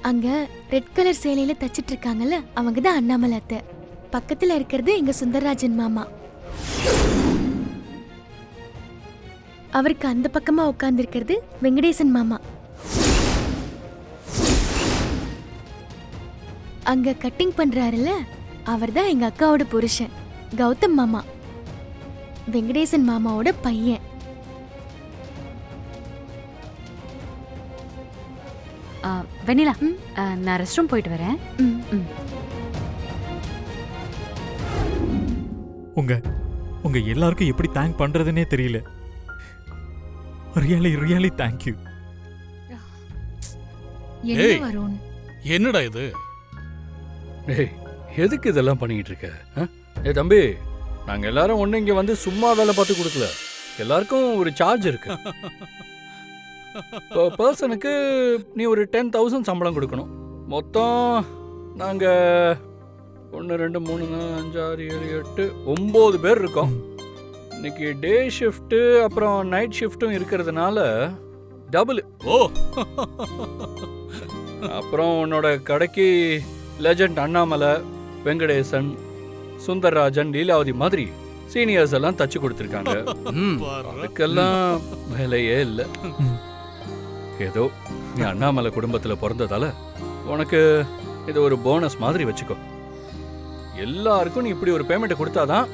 அங்க red colour சேலையில தச்சிட்டு இருக்காங்கல்ல, அவங்க தான் அண்ணாமலை அத்தை. பக்கத்துல இருக்கிறது எங்க சுந்தரராஜன் மாமா. அவருக்கு அந்த பக்கமா உட்கார்ந்து இருக்கிறது வெங்கடேசன் மாமா. அங்க கட்டிங் பண்றாருல, அவர்தான் எங்க அக்காவோட புருஷன் கௌதம் மாமா, வெங்கடேசன் மாமாவோட பையன். வெண்ணிலா, நான் ரெஸ்ட் ரூம் போயிட்டு வரேன். உங்க எல்லாருக்கும் எப்படி தேங்க் பண்றதுன்னே தெரியல. Really thank you. என்ன வருண், என்னடா இது? டேய், எதுக்கு இதெல்லாம் பண்ணிட்டு இருக்க? ஏ தம்பி, நாங்க எல்லாரும் ஒண்ணு இங்க வந்து சும்மா வேலை பார்த்து கொடுக்கல. எல்லாருக்கும் ஒரு சார்ஜ் இருக்கு. பர்சனுக்கு நீ ஒரு 10,000 சம்பளம் கொடுக்கணும். மொத்தம் நாங்க 1 2 3 4 5 6 7 8 9 பேர் இருக்கோம். இன்னைக்கு டே ஷிஃப்ட் அப்புறம் நைட் ஷிஃப்ட்டும் இருக்கிறதுனால டபுள். ஓ, அப்புறம் உன்னோட கடைக்கு லெஜண்ட் அண்ணாமலை, வெங்கடேசன், சுந்தரராஜன், லீலாவதி மாதிரி சீனியர்ஸ் எல்லாம் தச்சு கொடுத்துருக்காங்க. அதுக்கெல்லாம் வேலையே இல்லை. ஏதோ நீ அண்ணாமலை குடும்பத்துல பிறந்ததால உனக்கு இது ஒரு போனஸ் மாதிரி வச்சுக்கோ. எல்லாருக்கும் நீ இப்படி ஒரு பேமெண்ட் கொடுத்தாதான்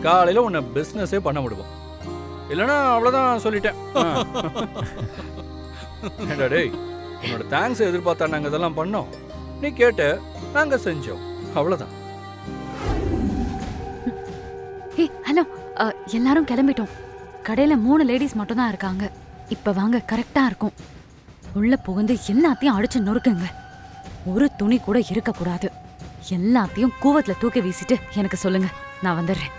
காலையில உன்னை பிசினஸே பண்ண விடுவோம். இல்லைன்னா அவ்வளவுதான் சொல்லிட்டேன். ஏண்டா டேய், உன்னோட தேங்க்ஸ் எதிர்பார்த்தா நாங்க இதெல்லாம் பண்ணோம். நீ கேட்ட, நாங்க செஞ்சோம், அவ்வளவுதான். ஹலோ, எல்லாரும் கிளம்பிட்டோம். கடையில 3 லேடிஸ் மட்டும் தான் இருக்காங்க. இப்ப வாங்க, கரெக்டா இருக்கும். உள்ள புகுந்து எல்லாத்தையும் அடிச்சு நொறுக்குங்க. ஒரு துணி கூட இருக்க கூடாது. எல்லாத்தையும் கூவத்துல தூக்கி வீசிட்டு எனக்கு சொல்லுங்க, நான் வந்துடுறேன்.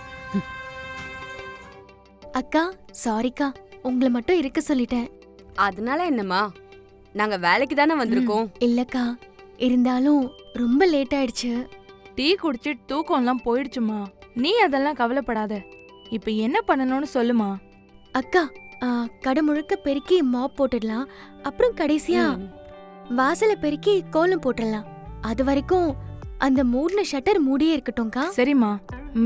அக்கா சாரிக்கா, உங்களை மட்டும் இருக்க சொல்லிட்டேன். அதனால என்னம்மா, நாங்க வேலைக்கு தானே வந்திருக்கோம். இல்லக்கா, இருந்தாலும் ரொம்ப லேட் ஆயிடுச்சு. டீ குடிச்சு தூக்கம்லாம் போயிடுச்சுமா. நீ அதெல்லாம் கவலைப்படாத. இப்ப என்ன பண்ணணும்னு சொல்லுமா. அக்கா, கடை முழுக்க பெருக்கி மாப் போட்டுடலாம். அப்புறம் கடைசியா வாசலை பெருக்கி கோலம் போட்டுடலாம். அது வரைக்கும் அந்த மூடின ஷட்டர் மூடியே இருக்கட்டும்க்கா. சரிம்மா.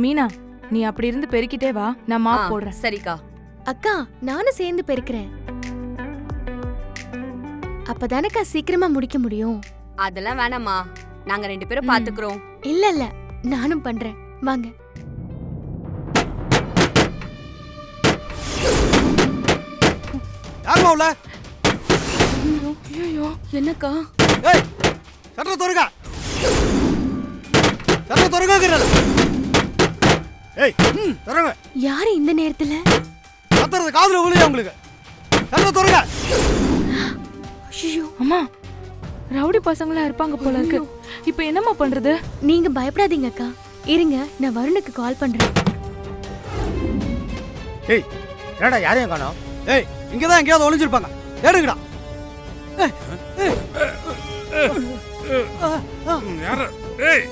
மீனா, நீ அப்படி இருந்து பெருக்கிட்டே வா, நான் மாப் போடுறேன். சரிக்கா. அக்கா, நானும் சேர்ந்து பெருக்கிறேன். அப்பதானக்கா சீக்கிரமா முடிக்க முடியும். அதெல்லாம் வேணாம்மா, நாங்க 2 பேரும் பாத்துக்கிறோம். இல்ல நானும் பண்றேன், வாங்க. யாருமா உள்ள? ஐயோ, என்னக்கா? ஏய், சட்டை தொறங்க. சட்டை தொறங்கங்கறல. ஏய், தொறங்க. யாரு இந்த நேரத்துல? கத்துறது காதுல விழுயா உங்களுக்கு? சட்டை தொறங்க. ஐயோ, அம்மா, ரவுடி பசங்களா இருப்பாங்க போல இருக்கு. இப்போ என்னம்மா பண்றது? நீங்க பயப்படாதீங்க அக்கா, இருங்க, நான் வருணுக்கு கால் பண்றேன். ஏய், என்னடா யாரையும் காணோம்? ஏய், இங்க தான் எங்கயாவது ஒளிஞ்சிருப்பாங்க. எடுங்கடா. யாரு? ஏய்,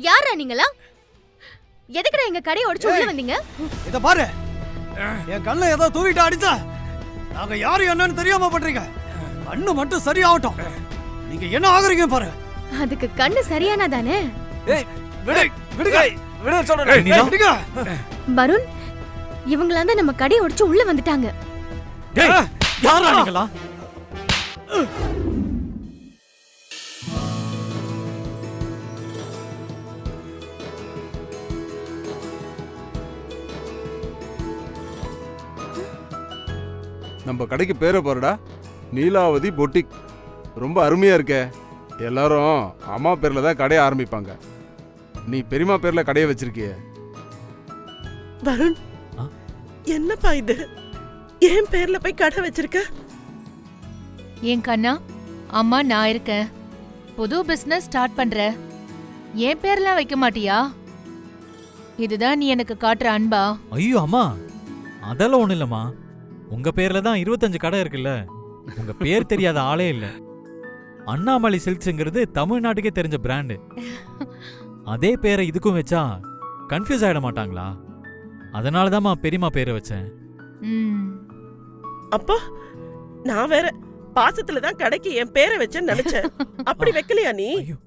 யாரா நீங்களா? எதுக்குடா எங்க கடையை உடைச்சு உள்ள வந்தீங்க? இத பாரு, என் கண்ணை ஏதோ தூவிட்டு அடிச்சா நாங்க யாரு என்னன்னு தெரியாம பண்றீங்க. கண்ணு மட்டும் சரியாகட்டும். நீங்க என்ன ஆகுறீங்க பாரு. அதுக்கு கண்ணு சரியானா தானே? ஏய், விடு விடுங்க. விடு சொல்றேன். விடுங்க. வருண், இவங்களாம் தான் நம்ம கடையை உடைச்சு உள்ள வந்துட்டாங்க. டேய், யாரா நீங்களா? நம்ம கடைக்கு பேரை பாருடா, நீலாவதி பொட்டிக். ரொம்ப அருமையா இருக்கே. எல்லாரும் அம்மா பேர்ல தான் கடையை ஆரம்பிப்பாங்க. நீ பெரியம்மா பேர்ல கடையை வச்சிருக்கிய. வருண், ஆ? என்னப்பா இது? என் பேர்ல போய் கடை வச்சிருக்க? என் கண்ணா, அம்மா நான் இருக்கேன். புது பிசினஸ் ஸ்டார்ட் பண்ற. என் பேர்லாம் வைக்க மாட்டியா? இதுதான் நீ எனக்கு காட்டுற அன்பா? ஐயோ அம்மா, அதெல்லாம் ஒண்ணும் இல்லம்மா. உங்க பேர்ல தான் 25 கடை இருக்குல்ல. உங்க பேர் தெரியாத ஆளே இல்ல. அண்ணாமலை சில்க்ஸ்ங்கிறது தமிழ்நாட்டுக்கே தெரிஞ்ச பிராண்டு. அதே பேரை இதுக்கும் வச்சா கன்ஃபியூஸ் ஆயிட மாட்டாங்களா? அதனாலதாம்மா பெரியம்மா பேரை வச்சேன். அப்பா, நான் வேற பாசத்துல தான் கடைக்கு என் பேரை வச்சேன்னு நினைச்சேன். அப்படி வைக்கலையா நீ? ஐயோ.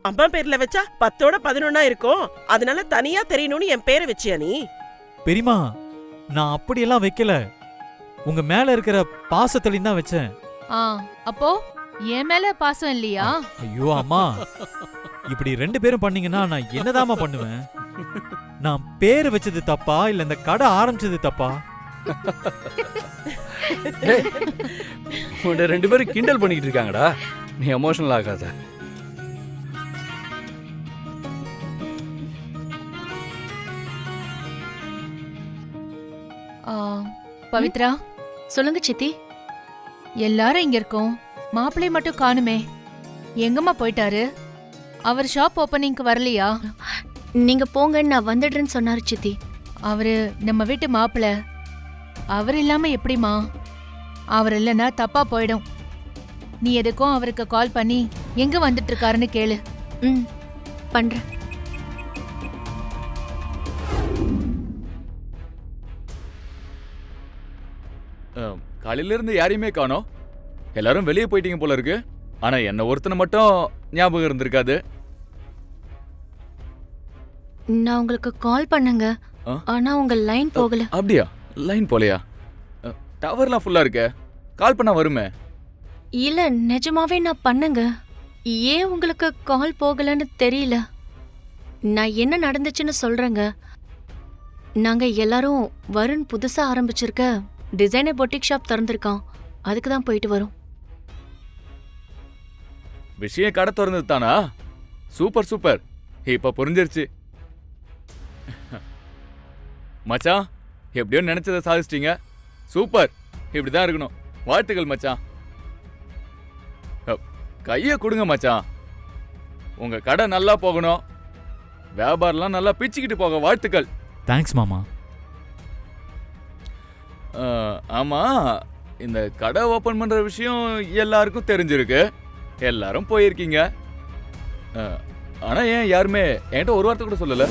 அம்மா பேர்ல வச்சா 10ஓட 11 இருக்கும். அதனால தனியா தெரியணும்னு என் பேரை வச்சியா நீ? பெரியம்மா, நான் அப்படியெல்லாம் வைக்கல. உங்க மேல இருக்கிற பாசத்துலயும் தான் வச்சேன். அப்போ என் மேல பாசம் இல்லையா? ஐயோ அம்மா, இப்படி 2 பேரும் பண்ணீங்கன்னா நான் என்னதாம்மா பண்ணுவேன்? நான் பேரு வச்சது தப்பா இல்ல இந்த கடை ஆரம்பிச்சது தப்பா? உன்னை 2 பேரும் கிண்டல் பண்ணிக்கிட்டு இருக்காங்கடா. நீ எமோஷனல் ஆகாத. பவித்ரா, சொல்லுங்க சித்தி. எல்லாரும் இங்க இருக்கோம். மாப்பிள்ளை மட்டும் காணுமே. எங்கம்மா போயிட்டாரு? அவர் ஷாப் ஓப்பனிங்க்கு வரலையா? நீங்க போங்க, நான் வந்துடுறேன்னு சொன்னாரு சித்தி. அவரு நம்ம வீட்டு மாப்பிள்ளை. அவர் இல்லாம எப்படிமா? அவர் இல்லைன்னா தப்பா போயிடும். நீ எதுக்கும் அவருக்கு கால் பண்ணி எங்க வந்துட்டு இருக்காருன்னு கேளு. பண்றேன். காலையில இருந்து யாரையுமே காணோம். எல்லாரும் வெளியே போயிட்டீங்க போல இருக்கு. ஆனா என்ன ஒருத்தனை மட்டும் ஞாபகம் இருந்திருக்காது. நான் உங்களுக்கு கால் பண்ணுங்க, ஆனா உங்க லைன் போகல. அப்படியா? லைன் போலையா? டவர்லாம் ஃபுல்லா இருக்கே. கால் பண்ணா வருமே. இல்ல, நிஜமாவே நான் பண்ணுங்க. ஏன் உங்களுக்கு கால் போகலன்னு தெரியல. நான் என்ன நடந்துச்சுன்னு சொல்றேங்க. நாங்க எல்லாரும் வருண் புதுசா ஆரம்பிச்சிருக்க டிசைனர் பொட்டிக் ஷாப் திறந்திருக்கான். அதுக்கு தான் போயிட்டு வரோம். விஷயம் கடை திறந்தது தானா? சூப்பர் சூப்பர், இப்ப புரிஞ்சிருச்சு. மச்சான், எப்படியோ நினைச்சதை சாதிச்சிட்டீங்க. சூப்பர், இப்படிதான் இருக்கணும். வாழ்த்துக்கள் மச்சான். கைய கொடுங்க மச்சான். உங்க கடை நல்லா போகணும். வியாபாரம்லாம் நல்லா பிச்சுக்கிட்டு போக வாழ்த்துக்கள். தேங்க்ஸ் மாமா. ஆமா, இந்த கடை ஓபன் பண்ற விஷயம் எல்லாருக்கும் தெரிஞ்சிருக்கு. எல்லாரும் போயிருக்கீங்க. ஆனா ஏன் யாருமே என்கிட்ட ஒரு வார்த்தை கூட சொல்லல?